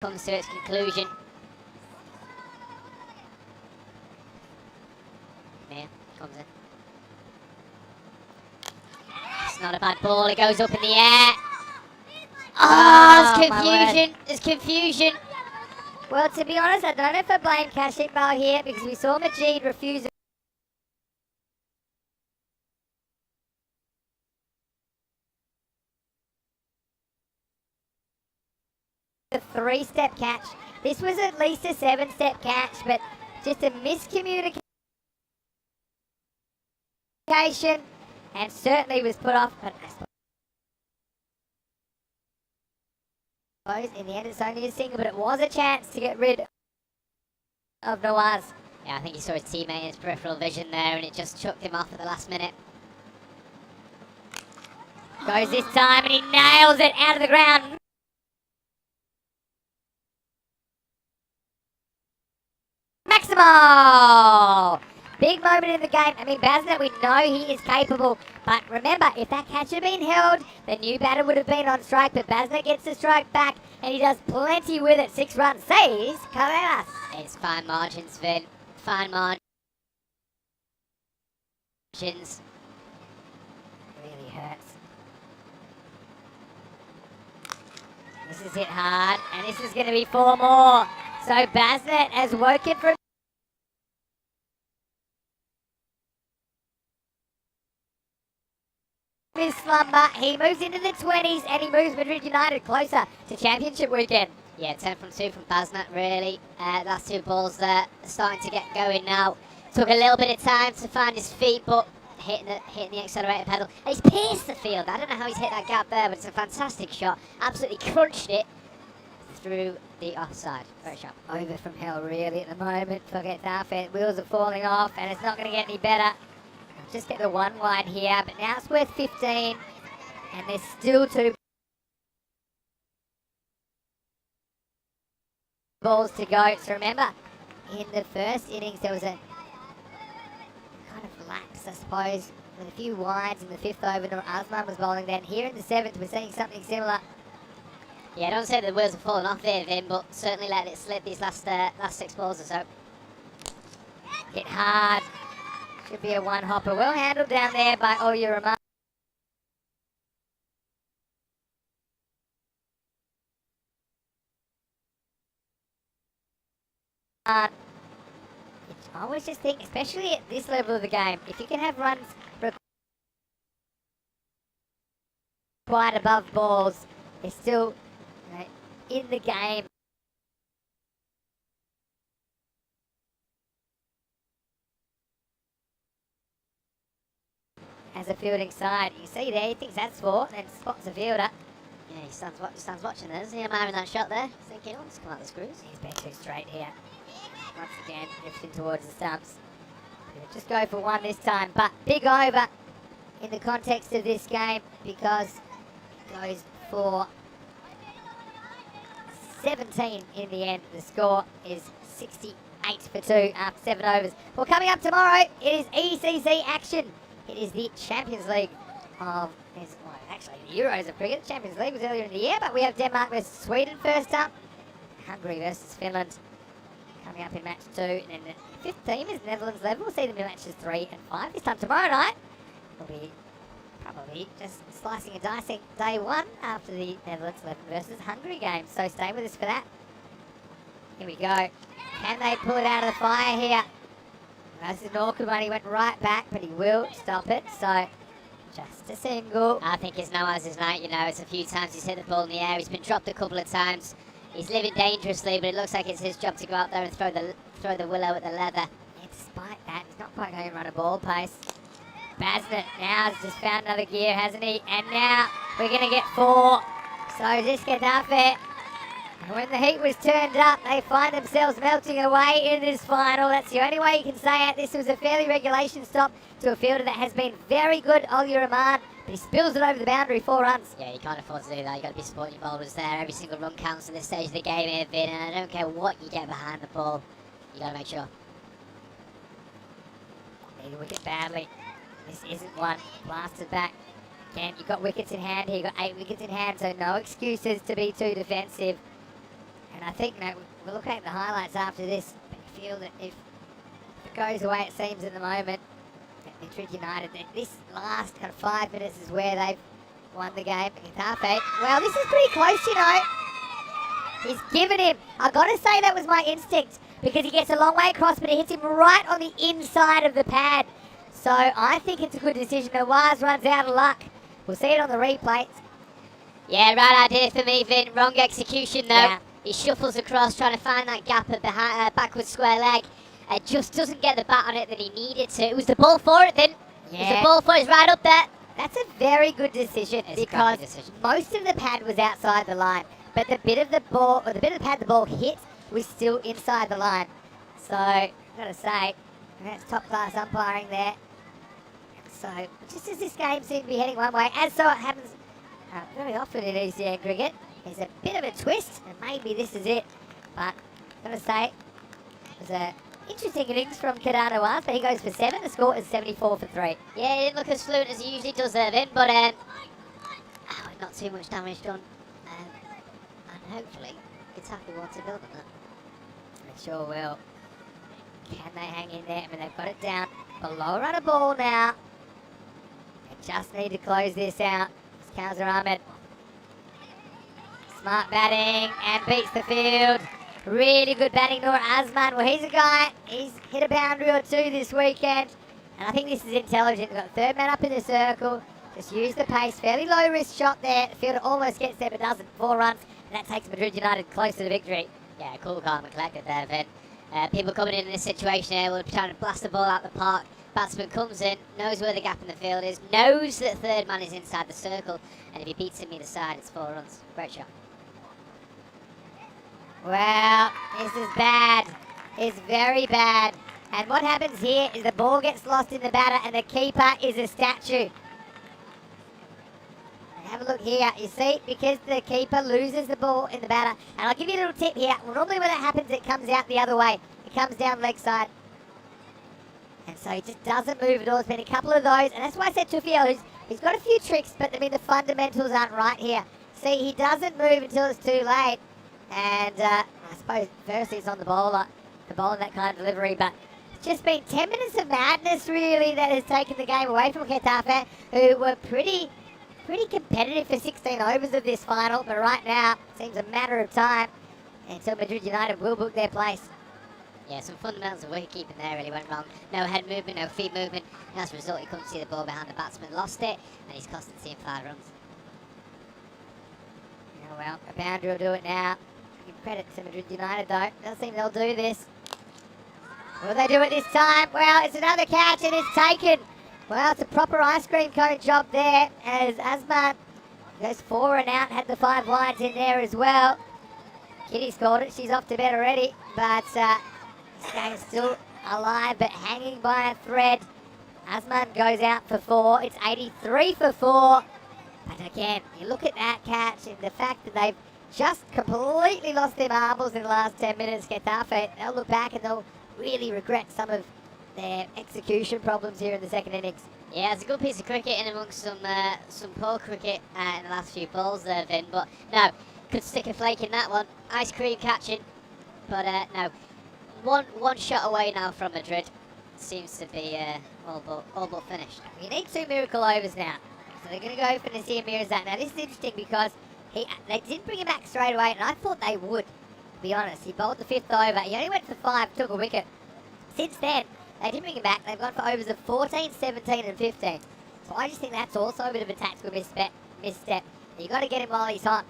comes to its conclusion. Here comes it. It's not a bad ball, it goes up in the air. Oh, there's confusion, there's confusion. Well, to be honest, I don't know if I blame Cash Iqbal here because we saw Majid refuse a 3-step catch. This was at least a 7-step catch, but just a miscommunication and certainly was put off. But I suppose in the end it's only a single, but it was a chance to get rid of Nawaz. Yeah, I think he saw his teammate in his peripheral vision there and it just chucked him off at the last minute. Goes this time and he nails it out of the ground. Maximo! Big moment in the game. I mean, Basnet, we know he is capable. But remember, if that catch had been held, the new batter would have been on strike. But Basnet gets the strike back, and he does plenty with it. 6 runs. Says Carreras. It's fine margins, Vin. Fine margins. Really hurts. This is hit hard, and this is going to be 4 more. So Basnet has woken from his slumber. He moves into the 20s and he moves Madrid United closer to championship weekend. Yeah, 10 from 2 from Basnet, really. Last 2 balls there are starting to get going now. Took a little bit of time to find his feet, but hitting the accelerator pedal. And he's pierced the field. I don't know how he's hit that gap there, but it's a fantastic shot. Absolutely crunched it through the offside. Very sharp. Over from hell, really, at the moment. Forget that. Wheels are falling off, and it's not going to get any better. Just get the 1 wide here, but now it's worth 15, and there's still 2 balls to go. So remember, in the first innings, there was a kind of lapse, I suppose, with a few wides in the 5th over. Asman was bowling then. Here in the 7th, we're seeing something similar. Yeah, I don't say the wheels have fallen off there, Vin, but certainly let it slip these last 6 balls or so. Hit hard. Should be a 1-hopper. Well handled down there by Europ. I always just think, especially at this level of the game, if you can have runs quite above balls, they're still in the game. As a fielding side, you see there, he thinks that's 4, and then spots a fielder. Yeah, he stands watching there. Is he admiring that shot there? Thinking, oh, let's come out the screws. He's been too straight here. Once again, drifting towards the stumps. He'll just go for 1 this time, but big over in the context of this game because it goes for 17 in the end. The score is 68 for 2 after 7 overs. Well, coming up tomorrow, it is ECC action. It is the Champions League of, actually the Euros of cricket. The Champions League was earlier in the year, but we have Denmark versus Sweden first up. Hungary versus Finland coming up in match 2. And then the 5th team is Netherlands level. We'll see them in matches 3 and 5. This time tomorrow night, we'll be probably just slicing and dicing day 1 after the Netherlands 11 versus Hungary game. So stay with us for that. Here we go. Can they pull it out of the fire here? That's an awkward one. He went right back, but he will stop it. So, just a single. I think it's Nawaz's night, you know. It's a few times he's hit the ball in the air. He's been dropped a couple of times. He's living dangerously, but it looks like it's his job to go out there and throw the willow at the leather. Yeah, despite that, he's not quite going to run a ball pace. Basnet now has just found another gear, hasn't he? And now we're going to get 4. So, just get up it. And when the heat was turned up, they find themselves melting away in this final. That's the only way you can say it. This was a fairly regulation stop to a fielder that has been very good, Europ, but he spills it over the boundary, 4 runs. Yeah, you can't afford to do that. You've got to be supporting your bowlers there. Every single run counts in this stage of the game here, Vin, and I don't care what you get behind the ball. You got to make sure. Need a wicket badly. This isn't one. Blasted back. Again, you've got wickets in hand here. You've got 8 wickets in hand, so no excuses to be too defensive. And I think, we'll look at the highlights after this. But you feel that if it goes the way it seems at the moment, at Madrid United, that this last kind of 5 minutes is where they've won the game. Getafe, well, this is pretty close, you know. He's given him. I got to say that was my instinct because he gets a long way across, but it hits him right on the inside of the pad. So I think it's a good decision. Nawaz runs out of luck. We'll see it on the replays. Yeah, right idea for me, Vin. Wrong execution, though. Yeah. He shuffles across, trying to find that gap at the backwards square leg. Just doesn't get the bat on it that he needed to. It was the ball for it, Vin. It was the ball for it. It's right up there. That's a very good decision It's a because crappy decision. most of the pad was outside the line, but the bit of the ball, or the bit of the pad the ball hit, was still inside the line. So, I've got to say, that's top class umpiring there. So, just as this game seemed to be heading one way, as so it happens very often in ECN cricket, there's a bit of a twist, and maybe this is it. But, I've got to say, it was an interesting innings from Kadana was, but he goes for 7. The score is 74 for 3. Yeah, he didn't look as fluent as he usually does there, Vin, but not too much damage done. And hopefully, Getafe wants to build on that. They sure will. Can they hang in there? I mean, they've got it down below run a ball now. They just need to close this out. It's Kawsar Ahmed. Smart batting and beats the field. Really good batting, Noor Azman. Well, he's a guy. He's hit a boundary or two this weekend. And I think this is intelligent. We've got third man up in the circle. Just use the pace. Fairly low risk shot there. The fielder almost gets there but doesn't. 4 runs. And that takes Madrid United close to the victory. Yeah, cool, calm and collected there, Vin. People coming in this situation here will be trying to blast the ball out the park. Batsman comes in, knows where the gap in the field is, knows that third man is inside the circle, and if he beats him either side, it's 4 runs. Great shot. Well, this is bad. It's very bad. And what happens here is the ball gets lost in the batter and the keeper is a statue. Have a look here. You see, because the keeper loses the ball in the batter. And I'll give you a little tip here. Well, normally when that happens, it comes out the other way. It comes down leg side. And so he just doesn't move at all. There's been a couple of those. And that's why I said Tufiel, he's got a few tricks, but I mean, the fundamentals aren't right here. See, he doesn't move until it's too late. And I suppose firstly it's on the bowler to bowl in that kind of delivery. But it's just been 10 minutes of madness, really, that has taken the game away from Getafe, who were pretty competitive for 16 overs of this final, but right now it seems a matter of time until Madrid United will book their place. Yeah, some fundamentals of wicket-keeping there really went wrong. No head movement, no feet movement, and as a result, he couldn't see the ball behind the batsman, lost it, and he's costing the team 5 runs. Oh well, a boundary will do it now. Give credit to Madrid United though. Doesn't seem they'll do this. Will they do it this time? Well, it's another catch and it's taken. Well, it's a proper ice cream cone job there as Azman goes 4 and out, had the 5 lines in there as well. Kitty scored it, she's off to bed already, but this game's still alive but hanging by a thread. Azman goes out for 4, it's 83 for 4. But again, you look at that catch and the fact that they've just completely lost their marbles in the last 10 minutes, Getafe, they'll look back and they'll really regret some of their execution problems here in the second innings. Yeah, it's a good piece of cricket in amongst some poor cricket in the last few balls there, Vin. But no, could stick a flake in that one. Ice cream catching, but no, one shot away now from Madrid. Seems to be all but finished. You need 2 miracle overs now, so they're going to go for Nasir Mirzat. Now this is interesting because they didn't bring him back straight away, and I thought they would. To be honest, he bowled the 5th over. He only went for 5, took a wicket. Since then, they didn't bring him back. They've gone for overs of 14, 17 and 15. So I just think that's also a bit of a tactical misstep. You got to get him while he's hot.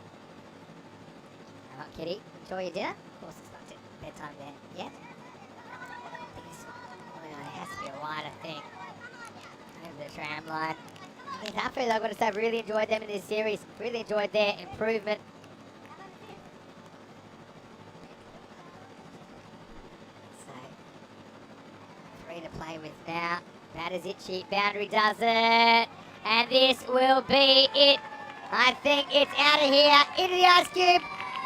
All right, Kitty, enjoy your dinner. Of course, it's not bedtime there yet. I think it has to be a wider thing. Over the tram line. After that, I've got to say, I've really enjoyed them in this series. Really enjoyed their improvement. To play with now. That is itchy. Boundary does it. And this will be it. I think it's out of here. Into the ice cube.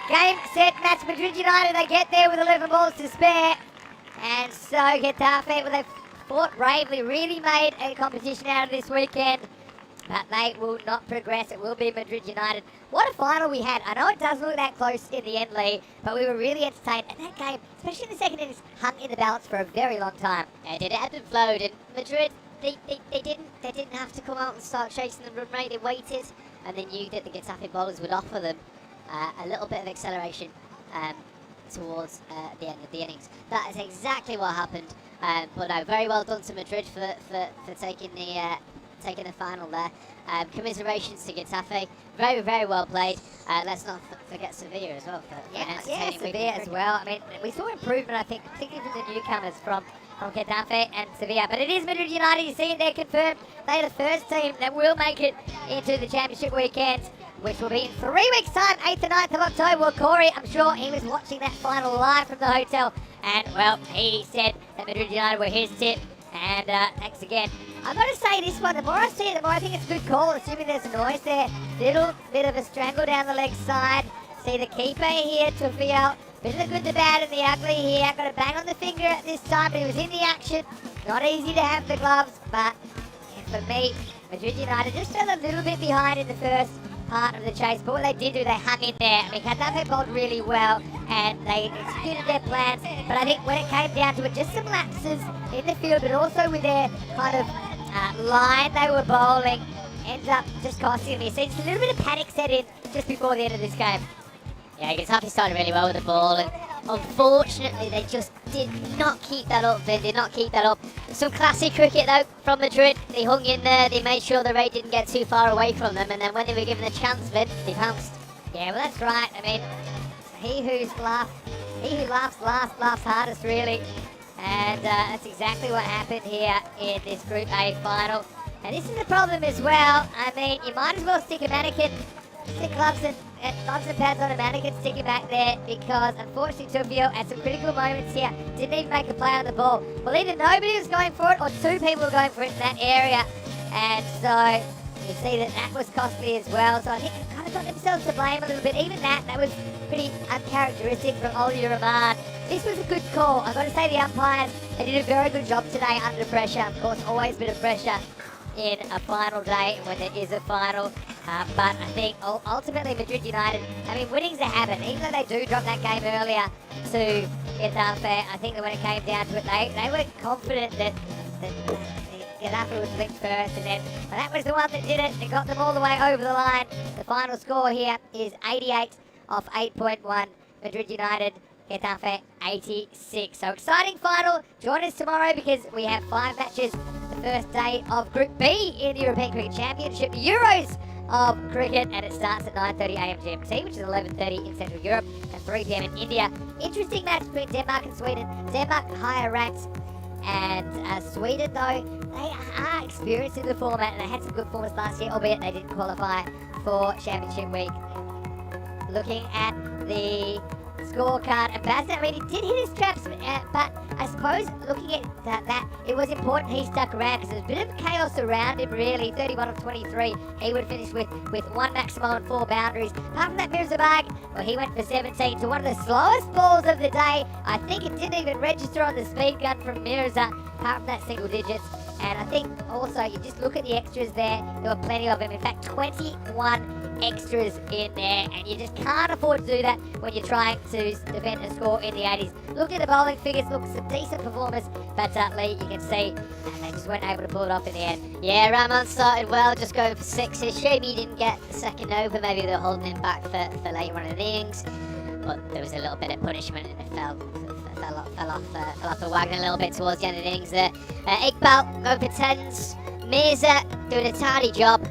Game, set, match. Madrid United, they get there with 11 balls to spare. And so Getafe, well, they fought bravely, really made a competition out of this weekend. but they will not progress. It will be Madrid United. What a final we had. I know it does look that close in the end, Lee, but we were really entertained. And that game, especially in the second innings, hung in the balance for a very long time. Yeah, it ebbed and flowed, and Madrid, they didn't have to come out and start chasing the run rate. They waited, and they knew that the Getafe bowlers would offer them a little bit of acceleration towards the end of the innings. That is exactly what happened. But no, very well done to Madrid for taking the final there. Commiserations to Getafe. Very, very well played. Let's not forget Sevilla as well. Yeah, Sevilla as well. I mean, we saw improvement, I think, particularly from the newcomers from Getafe and Sevilla. But it is Madrid United. You see it there confirmed. They're the first team that will make it into the championship weekend, which will be in 3 weeks' time, 8th and 9th of October. Well, Corey, I'm sure he was watching that final live from the hotel. And, well, he said that Madrid United were his tip. And thanks again. I've got to say this one, the more I see it, the more I think it's a good call, assuming there's a noise there. Little bit of a strangle down the leg side. See the keeper here, Tufio. Bit of the good, the bad, and the ugly here. Got a bang on the finger at this time, but he was in the action. Not easy to have the gloves, but for me, Madrid United just fell a little bit behind in the first part of the chase. But what they did do, they hung in there. I mean, Getafe bowled really well, and they executed their plans. But I think when it came down to it, just some lapses in the field, but also with their kind of line they were bowling, ends up just costing me. So it's a little bit of panic set in just before the end of this game. Yeah, Getafe started really well with the ball, and unfortunately they just did not keep that up. They did not keep that up. Some classy cricket though from Madrid. They hung in there, they made sure the rate didn't get too far away from them, and then when they were given the chance, Vin, they pounced. Yeah, well that's right. I mean, he who laughs last laughs hardest, really. And that's exactly what happened here in this Group A final. And this is the problem as well. I mean, you might as well stick a mannequin, stick gloves and pads on a mannequin, stick it back there, because unfortunately Tufio at some critical moments here didn't even make a play on the ball. Well, either nobody was going for it or two people were going for it in that area. And so you see that was costly as well. So I think they kind of got themselves to blame a little bit. Even that was pretty uncharacteristic from Europ. This was a good call. I've got to say the umpires, they did a very good job today under pressure. Of course, always a bit of pressure in a final day when there is a final. But I think ultimately Madrid United, I mean, winning's a habit. Even though they do drop that game earlier to Getafe, I think that when it came down to it, they were confident that Getafe would flick first, and then that was the one that did it. It got them all the way over the line. The final score here is 88 off 8.1. Madrid United, Getafe 86. So exciting final. Join us tomorrow because we have 5 matches. The first day of Group B in the European Cricket Championship, the Euros of cricket, and it starts at 9:30 a.m. GMT, which is 11:30 in Central Europe, and 3 p.m. in India. Interesting match between Denmark and Sweden. Denmark higher ranked, and Sweden, though, they are experienced in the format, and they had some good forms last year, albeit they didn't qualify for Championship Week. Looking at the scorecard, and Basnet really did hit his traps, but I suppose looking at that, it was important he stuck around because there was a bit of chaos around him, really. 31 of 23, he would finish with 1 maximum and 4 boundaries. Apart from that, Mirzabag, well, he went for 17 to one of the slowest balls of the day. I think it didn't even register on the speed gun from Mirza, apart from that single digits. And I think also, you just look at the extras there were plenty of them. In fact, 21 extras in there, and you just can't afford to do that when you're trying to defend a score in the 80s. Look at the bowling figures, look, some decent performance, but Lee, you can see they just weren't able to pull it off in the end. Yeah, Rahman started well, just going for 6s. Shame he didn't get the second over. Maybe they were holding him back for later on in the innings, but there was a little bit of punishment and it fell off the wagon a little bit towards the end of the innings there. Iqbal going for 10s. Mirza doing a tidy job,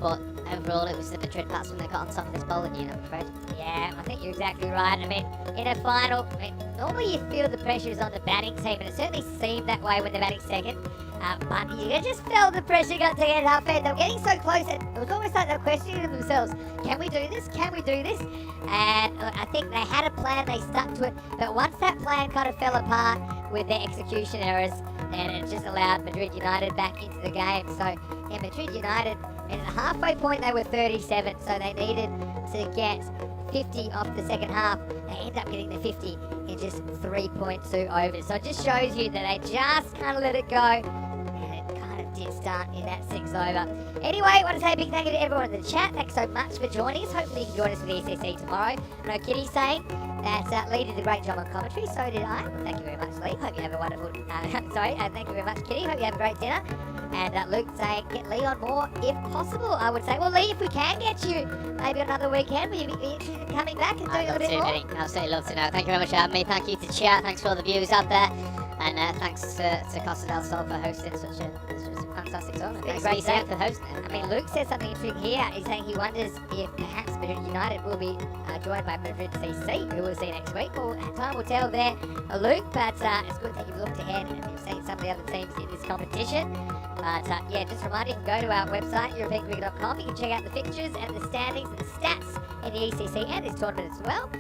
but overall it was the Madrid batsman that got on top of this bowling unit, I'm afraid. Yeah, I think you're exactly right. I mean, in a final, normally you feel the pressure is on the batting team, and it certainly seemed that way when they're batting second. But you just felt the pressure got to get up, and they were getting so close, and it was almost like they were questioning themselves. Can we do this? Can we do this? And I think they had a plan, they stuck to it, but once that plan kind of fell apart with their execution errors, and it just allowed Madrid United back into the game. So, yeah, Madrid United, and at the halfway point they were 37, so they needed to get 50 off the second half. They end up getting the 50 in just 3.2 overs. So it just shows you that they just kind of let it go, and it kind of did start in that 6 over. Anyway, I want to say a big thank you to everyone in the chat. Thanks so much for joining us. Hopefully you can join us for the ECC tomorrow. I know Kitty's saying that Lee did a great job on commentary, so did I. Thank you very much, Lee. Hope you have a wonderful, thank you very much, Kitty. Hope you have a great dinner. And Luke saying, get Lee on more if possible. I would say, well, Lee, if we can get you maybe another weekend, will you be coming back and doing a little bit more? Eddie. Absolutely love to know. Thank you very much for having me. Thank you to chat. Thanks for all the views out there. And thanks to Costa del Sol for hosting such a fantastic tournament. Thanks Great to for hosting it. I mean, Luke says something interesting here. He's saying he wonders if perhaps Madrid United will be joined by Madrid CC, who we'll see next week. Well, time will tell there, Luke, but it's good that you've looked ahead and you've seen some of the other teams in this competition. But yeah, just a reminder, you can go to our website, europeancricket.com. You can check out the fixtures and the standings and the stats in the ECC and this tournament as well.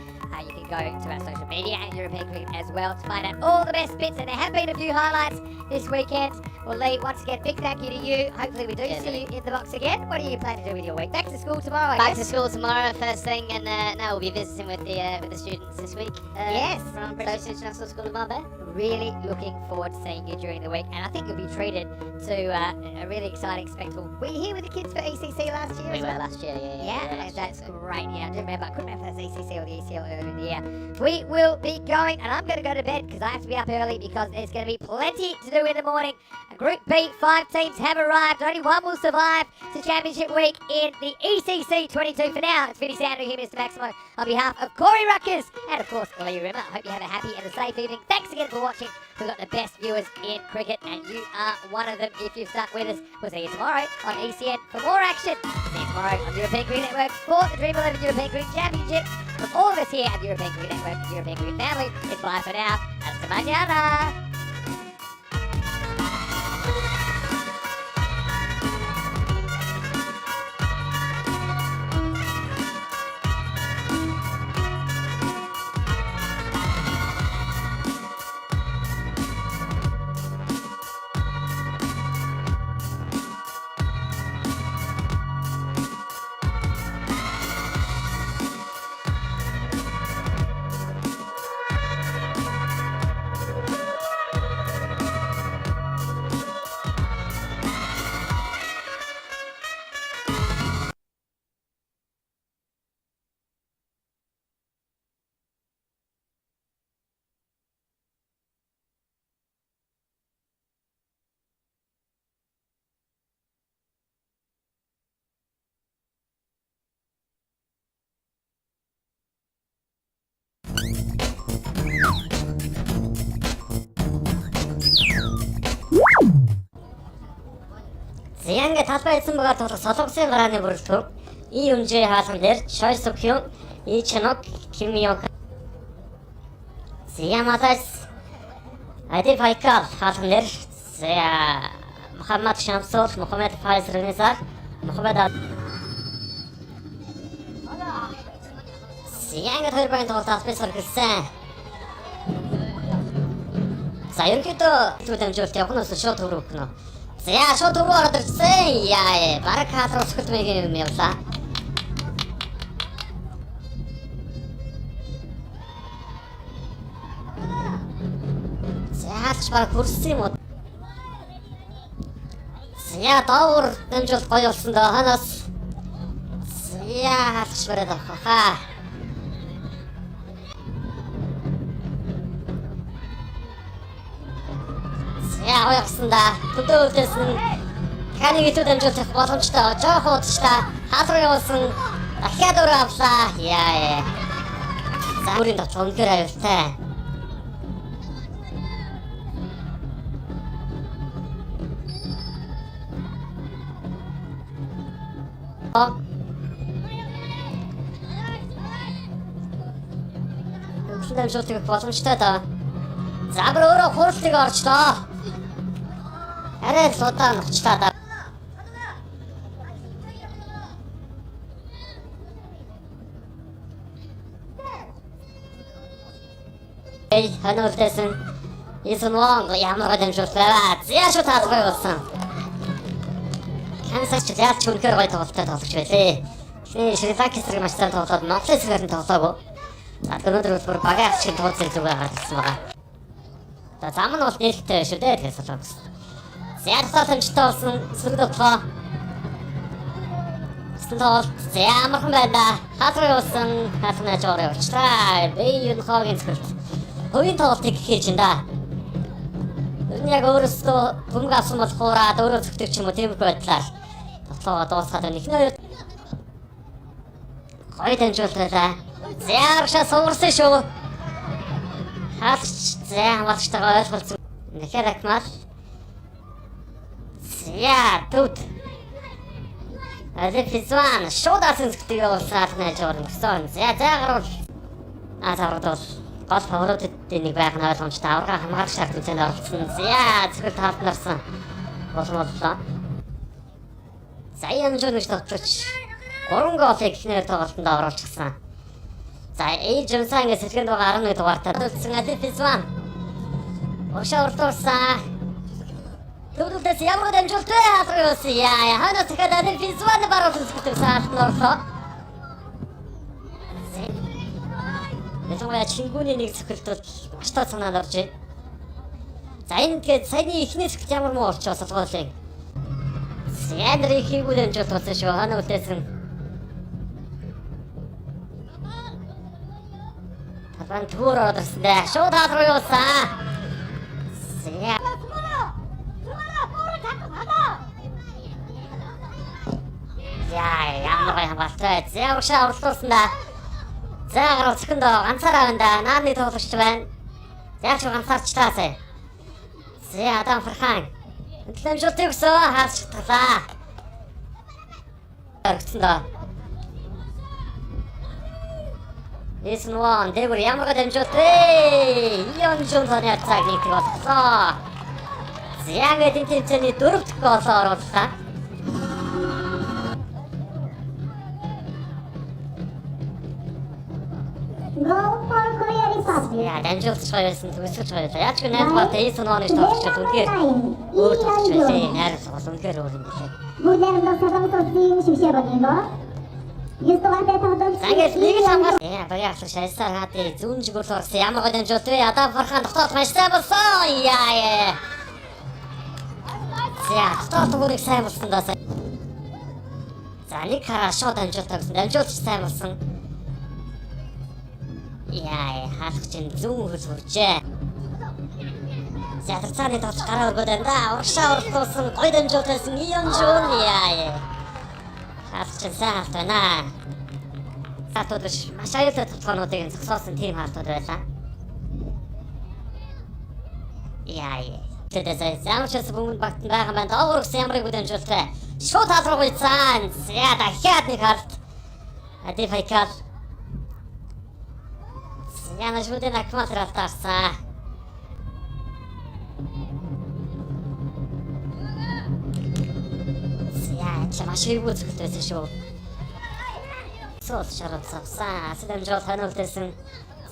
You can go to our social media and European Cricket as well to find out all the best bits, and there have been a few highlights this weekend. Well, Lee, once again, big thank you to you. Hopefully we do see you in the box again. What are you planning to do with your week? Back to school tomorrow, I Back guess? to school tomorrow, first thing, and now we'll be visiting with the students this week. Yes. From British International School of Marbella. Really looking forward to seeing you during the week, and I think you'll be treated to a really exciting spectacle. Were you here with the kids for ECC last year? We as were well? last year, Yeah, that's great. Yeah, I do remember. I couldn't remember if it was ECC or the ECL earlier in the year. We will be going, and I'm going to go to bed because I have to be up early because there's going to be plenty to do in the morning. Group B, 5 teams have arrived. Only one will survive to Championship Week in the ECC 22. For now, it's Vinny Sanders here, Mr. Maximo, on behalf of Corey Ruckers and, of course, Lee Rimmer. I hope you have a happy and a safe evening. Thanks again for watching. We've got the best viewers in cricket, and you are one of them if you've stuck with us. We'll see you tomorrow on ECN for more action. See you tomorrow on the European Cricket Network for the Dream 11 European Cricket Championship. From all of us here at the European Cricket Network, the European Cricket family, it's bye for now. Hasta mañana. Зянга талбай эзэн байгаа тул солонгосын гарааны бүрэлдэхүүн И үнжээ хаалган дээр Чой Сукhyun, И Чанок, Ким Йонг Зямалас Ади Пайкал хаалган дээр Мухаммад Шамсур, Мухаммад Файз Ренизар, Мухаммад Зянга хоёр багийн тоглолт албан соргилсан. За ерөнхийдөө зүйл дамжуулалт явах нь шууд төрөх гэнэ. За шууд төрөө ороод ирсэн. Яа, бараг хаалга өсгөлмийн юм явлаа. За хаалгач бараг хүрсэн юм уу? За доовор дамжуулалт гоё болсон доо ханаас. За хаалгач бараад авах хаа. Яа яасан да. Төдөө үлдээс нь ханыг итүү дамжуулах боломжтой. Жохон удаачлаа. Хаалга явуулсан. Дахиад өрөө авлаа. Яа. За бүрийн тоглоом үнээр аюултай. Үлдэн дамжуулах боломжтой да. За бүр өөрөө хурцлыг орчлоо. Арай л удаан очлаа да. Хануултайсан Исмон ямар гадамжууллаа. Зяа шууд хаалгай болсон. Хансаач яаж ч үнэхээр гоё тоглолттой тоглож байлээ. Шри-Ланка эсрэг матчтай тоглоод Монголын эсрэгээр нь тоглоогүй. За өнөөдөр бүр багийн авчиг тооцол зүгээр гарсан байгаа. За зам нь бол нээлттэй шүү дээ. Тэгэхээр солонгос. За татамжтай болсон сүрэг довтлоо. Стол за амархан байна. Хасрын явсан хасна жоор явчлаа. Бэйн хогийн зөвлөлт. Хувийн тоглолтыг хийж энэ да. Яг өөрөөсөө бүмг авсан болохоор өөрөө зөвхөн ч юм уу тиймэрхүү байдлаар тоглоогоо дуусгаад байна. Эхнээ гоё дамжууллаа. Зааршаа суурсан шүү. Хаач за хамаалагчтайгаа ойлголцсон. Нэхэр акмал. За тут. Физван шуудасан зөвхөн явуулсан нэж орсон. За гаруул. Азаардол гол фаворитуудын нэг байх нь ойлгомжтой. Аврага хамгаалах шаардлагатай орсон. За зөвхөн таалнарсан. Болмоллоо. За янжууныш тогтолч 3 голыг ихнээр тоглолтод оруулчихсан. За Жонсангээс сэлгэнд байгаа 11 дугаартай төлсөн Физван. Ошоо уртуулсан. Төвлөлтөөс ямар дамжуултай хасрын яа ханаас дахиад Физван баруун зүгтээ саалт нөрлөө. Эсвэл чингүүний нэг зөвхөлтөд маш тоо санаанд орж байна. За энэ тэгээд саяны ихний зөвхөлт ямар муу орчоос болгоолын. Сэндрийг хийгүүл дамжуулт болсон шүү. Ханаа үлдээсэн. Таван түр ордосноо шууд хасрын явсан. Зэ ямар хамгаалтай. За уршаа орлуулсан да. За гараа зөвхөн ганцаараа байна да. Нааны тоглогч байна. Яг ч ганцаарчлаасаа. За Адам Фархан. Төлөмжөлтэй өсөө хаач таглаа. Аргцсан да. Эснуан дэвэр ямар дамжуултай. Ион Жонсоны цаг нэг боллоо. Яг эдийн тэмцээний 4 дахь гол оруулсан. Я дамжуулж байсан төгсгөж байлаа. Яаж ч нэг бат Эснуаны тоглогч үнээр өөр тоглогч байсан. Найрс бол үнээр өөр юм билээ. Загас нэг л хамгаас. Баярлалаа шайсаар хатыг зүүн жигүүр орсон. Ямар гоё дамжуулт вэ? Адам Фархан тогтоолт маш сайн болсон. Яа. За тогтоолт бүрийг сайн болсон даа. За нэг харашоо дамжуулт гэсэн. Дамжуулт сайн болсон. Яа, хаалгач нь зүүн хөлс хүрчээ. За цааны тоглож гараа өргөд байна да. Урагшаа орлуулсан гоё дамжуулт байсан. Ион Жон яа. Хаалгач сайн хаалт байна. Хатуудш маш аюултай тоглоомнуудыг зогсоосон тим хаалтууд байлаа. Яа. Тэгээд замчаас бүгд багтан байгаа маань доогөрсөн ямрыг дамжуултай. Шууд хаалруу гүйцэн. За дахиад нэг хаалт. Адифайкал. Яна шүдэн акматралтаарсан. Яа, чамаа шийгүүл зөвхөлтөөсөн шүү. Сул шараад савсан. Асдамжол хануулдсан.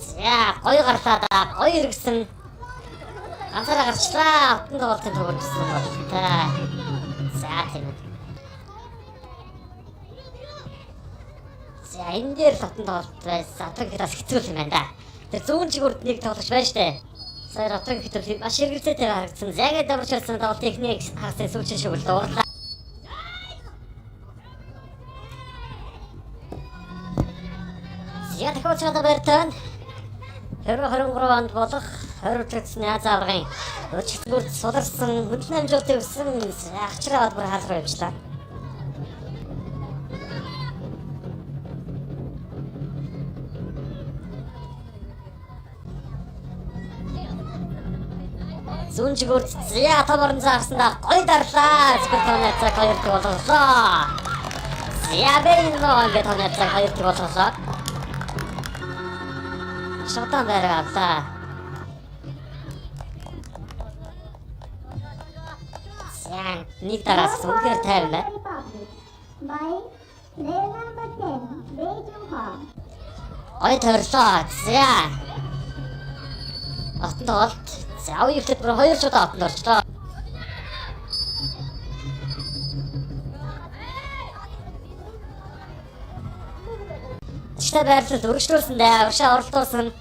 За, гоё гарлаа да. Гоё иргсэн. Ганцаараа гарчлаа. Отон тоглолтын төгөлсөн болтой. За, тийм үү. За, энэ дээр отон тоглолт байсан. Отон хитас хэцүү юм байна да. Тэр зүүн чигүүрд нэг тоглож байна штэ. Сая отон хитэр маш хэрэгцээтэй харагдсан. Загаад даварчилсан тоглолт техник хагас сүүчин шиг л дуурлаа. Яг хөөцөд бэртэн 23 онд болох 20 төсний азааргын өчигдүгээр суларсан хөдөлгөөний амжилтыг өссөн агчраад бүр хаалга явчлаа. Зүүн чигүүрд зя тамарн заарсандаа гоё дарлаа. Спортны цаг 2 дэх боллоо. Зя бэйн нөө ингээд тооны цаг 2 дэх боллоо. Шатан дээрээ. Зя нэг дараас үнээр тайвна. Ой төрлөө. Зя. Отон тоглолт. За уйлт бүр 2 шатаа отон орчлоо. Тэгтээ байрлал өргөжлүүлсэн дээ. Уршаа оролдуулсан.